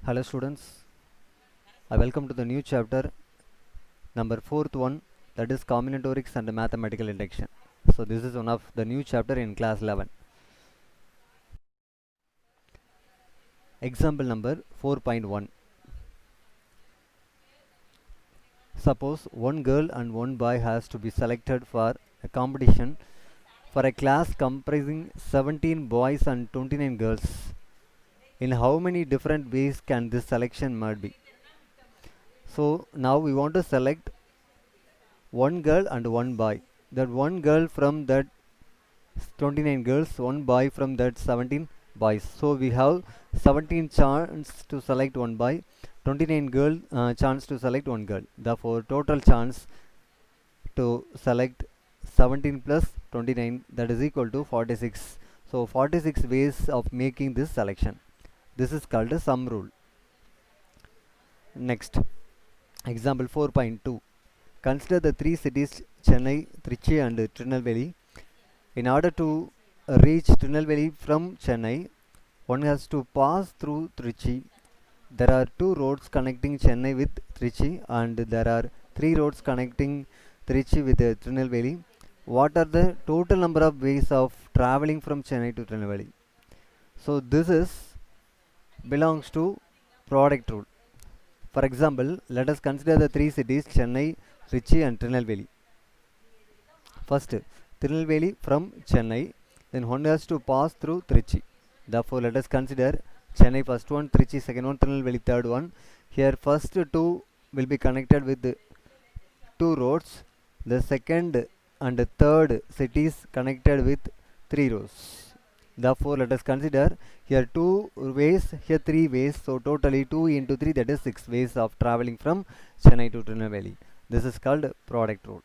Hello students, I welcome to the new chapter number 4th one, that is combinatorics and mathematical induction. So this is one of the new chapter in class 11. Example number 4.1. Suppose one girl and one boy has to be selected for a competition for a class comprising 17 boys and 29 girls. In how many different ways can this selection made be? So now we want to select one girl and one boy. That one girl from that 29 girls, one boy from that 17 boys. So we have 17 chance to select one boy, 29 girl chance to select one girl. Therefore, total chance to select 17 plus 29, that is equal to 46. So 46 ways of making this selection. This is called a sum rule. Next, example 4.2. Consider the three cities Chennai, Trichy and Tirunelveli. In order to reach Tirunelveli from Chennai, one has to pass through Trichy. There are two roads connecting Chennai with Trichy, and there are three roads connecting Trichy with Tirunelveli. What are the total number of ways of traveling from Chennai to Tirunelveli? So this is belongs to product rule. For example, let us consider the three cities Chennai, Trichy and Tirunelveli. First, Tirunelveli from Chennai, then one has to pass through Trichy. Therefore, let us consider Chennai first one, Trichy second one, Tirunelveli third one. Here, first two will be connected with the two roads. The second and the third cities connected with three roads. Therefore, let us consider here two ways, here three ways. So, totally 2 into 3, that is 6 ways of traveling from Chennai to Tirunelveli. This is called product rule.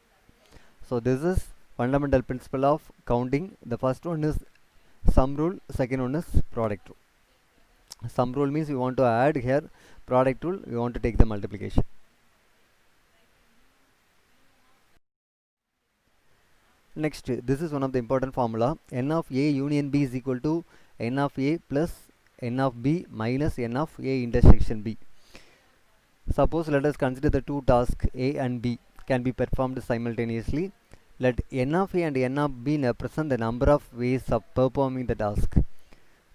So this is fundamental principle of counting. The first one is sum rule, second one is product rule. Sum rule means we want to add, here product rule we want to take the multiplication. Next, this is one of the important formula. N of A union B is equal to N of A plus N of B minus N of A intersection B. Suppose let us consider the two tasks A and B can be performed simultaneously. Let N of A and N of B represent the number of ways of performing the task.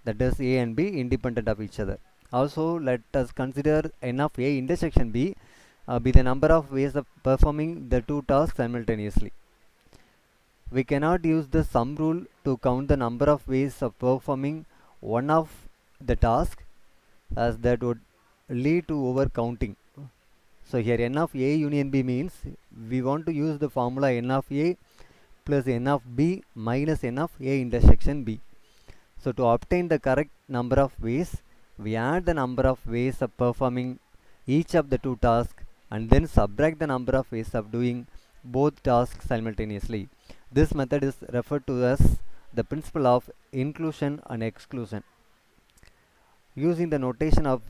That is, A and B independent of each other. Also, let us consider N of A intersection B be the number of ways of performing the two tasks simultaneously. We cannot use the sum rule to count the number of ways of performing one of the task, as that would lead to overcounting. So here N of A union B means we want to use the formula N of A plus N of B minus N of A intersection B. So to obtain the correct number of ways, we add the number of ways of performing each of the two tasks and then subtract the number of ways of doing both tasks simultaneously. This method is referred to as the principle of inclusion and exclusion. Using the notation of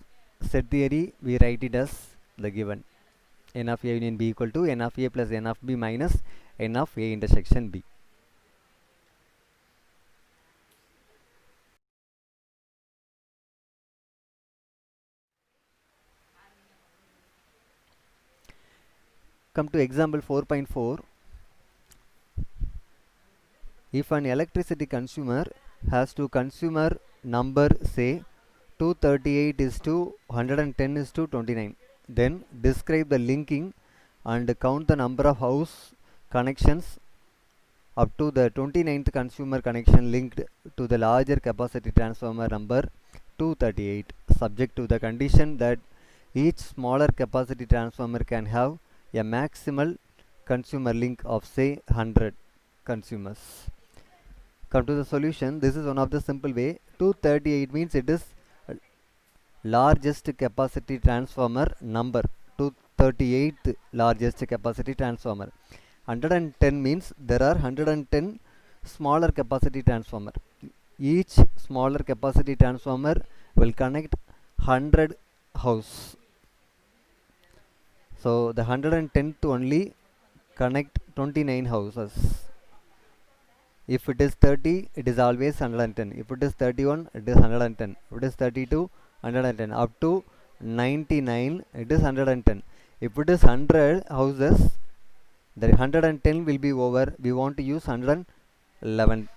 set theory, we write it as the given. N of A union B equal to N of A plus N of B minus N of A intersection B. Come to example 4.4. If an electricity consumer has to consumer number say 238 is to 110 is to 29, then describe the linking and count the number of house connections up to the 29th consumer connection linked to the larger capacity transformer number 238, subject to the condition that each smaller capacity transformer can have a maximal consumer link of say 100 consumers. Come to the solution. This is one of the simple way. 238 means it is largest capacity transformer number, 238th largest capacity transformer. 110 means there are 110 smaller capacity transformer. Each smaller capacity transformer will connect 100 house. So the 110th only connect 29 houses. If it is 30, it is always 110. If it is 31, it is 110. If it is 32, 110. Up to 99, it is 110. If it is 100 houses, the 110 will be over. We want to use 111.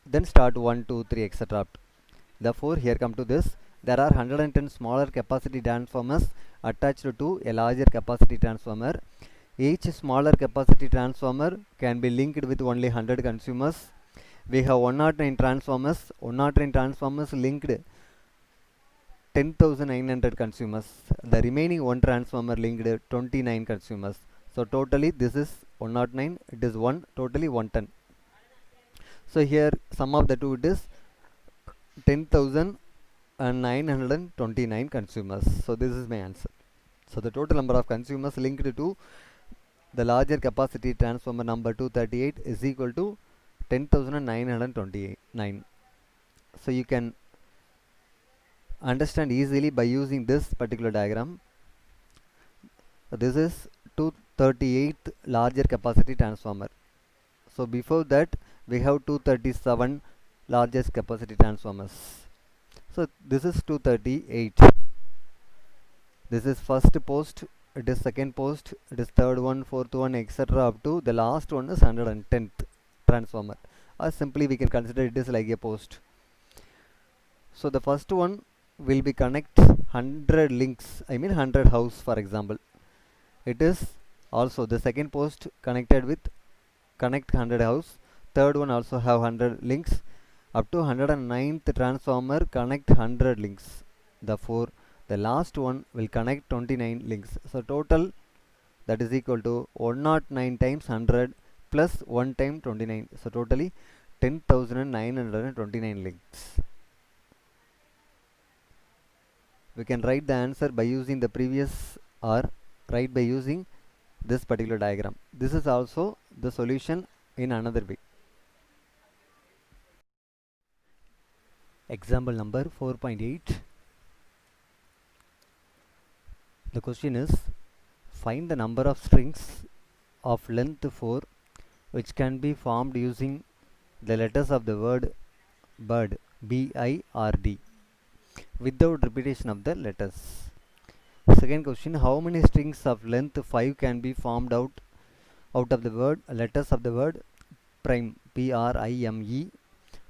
Then start 1, 2, 3, etc. Therefore, here come to this. There are 110 smaller capacity transformers attached to a larger capacity transformer. Each smaller capacity transformer can be linked with only 100 consumers. We have 109 transformers. 109 transformers linked 10,900 consumers. The remaining one transformer linked 29 consumers. So totally this is 109. It is 1. Totally 110. So here sum of the two, it is 10,929 consumers. So this is my answer. So the total number of consumers linked to the larger capacity transformer number 238 is equal to 10,929. So you can understand easily by using this particular diagram. This is 238th larger capacity transformer. So before that we have 237 largest capacity transformers. So this is 238. This is first post, it is second post, it is third one, fourth one, etc. up to the last one is 110th transformer. Or simply we can consider it is like a post. So the first one will be connect 100 links, I mean 100 house for example. It is also the second post connected with connect 100 house. Third one also have 100 links. Up to 109th transformer connect 100 links. Therefore, the last one will connect 29 links. So total that is equal to 109 times 100 plus 1 time 29. So totally 10,929 links. We can write the answer by using the previous or write by using this particular diagram. This is also the solution in another way. Example number 4.8. The question is, find the number of strings of length 4 which can be formed using the letters of the word bird, B-I-R-D, without repetition of the letters. Second question, how many strings of length 5 can be formed out of the word letters of the word prime, P-R-I-M-E,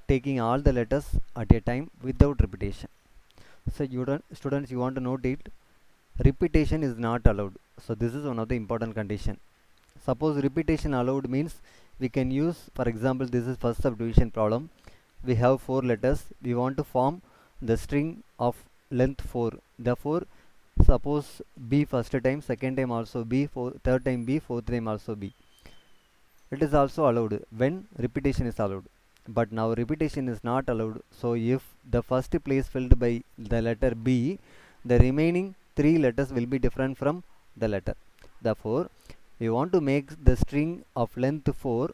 taking all the letters at a time without repetition. So students, you want to note it, repetition is not allowed. So this is one of the important condition. Suppose repetition allowed means we can use, for example, this is first subdivision problem. We have 4 letters. We want to form the string of length 4. Therefore, suppose B first time, second time also B, third time B, fourth time also B. It is also allowed when repetition is allowed. But now repetition is not allowed. So if the first place filled by the letter B, the remaining 3 letters will be different from the letter. Therefore, we want to make the string of length 4.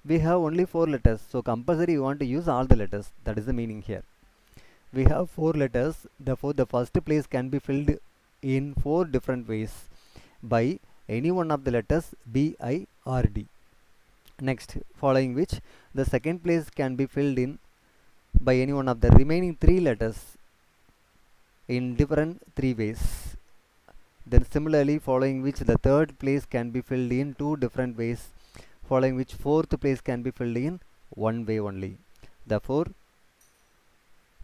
We have only 4 letters. So compulsory we want to use all the letters. That is the meaning here. We have 4 letters. Therefore, the first place can be filled in 4 different ways by any one of the letters B, I, or D. Next, following which the second place can be filled in by any one of the remaining 3 letters in different 3 ways. Then similarly, following which the third place can be filled in 2 different ways, following which fourth place can be filled in 1 way only. Therefore,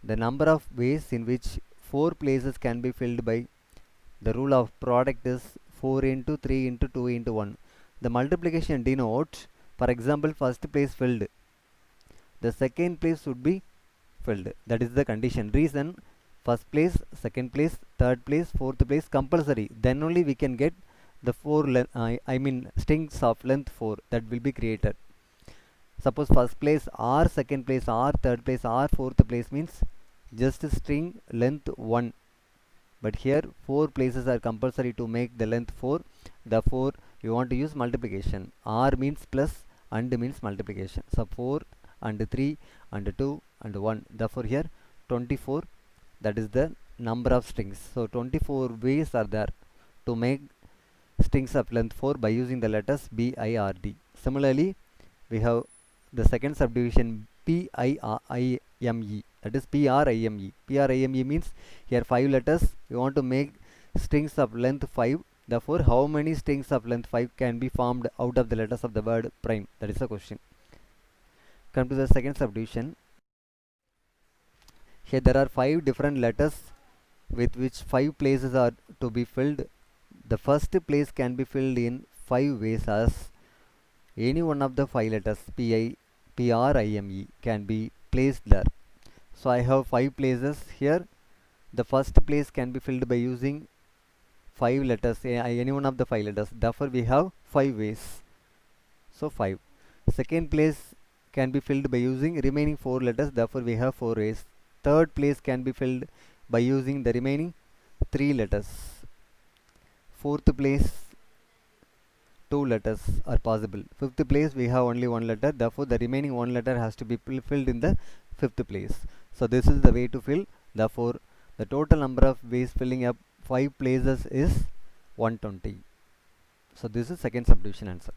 the number of ways in which 4 places can be filled by the rule of product is 4 into 3 into 2 into 1. The multiplication denotes, for example, first place filled, the second place should be filled. That is the condition. Reason, first place, second place, third place, fourth place compulsory. Then only we can get the 4 strings of length 4 that will be created. Suppose first place or second place or third place or fourth place means just string length 1. But here 4 places are compulsory to make the length 4. Therefore, you want to use multiplication. R means plus and means multiplication. So 4 and 3 and 2 and 1. Therefore, here 24, that is the number of strings. So 24 ways are there to make strings of length 4 by using the letters B, I, or D. Similarly, we have the second subdivision PIRIME, that is PRIME. PRIME means here 5 letters, you want to make strings of length 5. Therefore, how many strings of length 5 can be formed out of the letters of the word prime? That is the question. Come to the second subdivision. Here there are 5 different letters with which 5 places are to be filled. The first place can be filled in 5 ways as any one of the 5 letters PRIME can be placed there. So I have 5 places here. The first place can be filled by using 5 letters, any one of the 5 letters. Therefore we have 5 ways. So 5. Second place can be filled by using remaining 4 letters. Therefore we have 4 ways. Third place can be filled by using the remaining 3 letters. Fourth place, 2 letters are possible. Fifth place we have only 1 letter. Therefore the remaining 1 letter has to be filled in the fifth place. So this is the way to fill. Therefore the total number of ways filling up 5 places is 120. So this is second subdivision answer.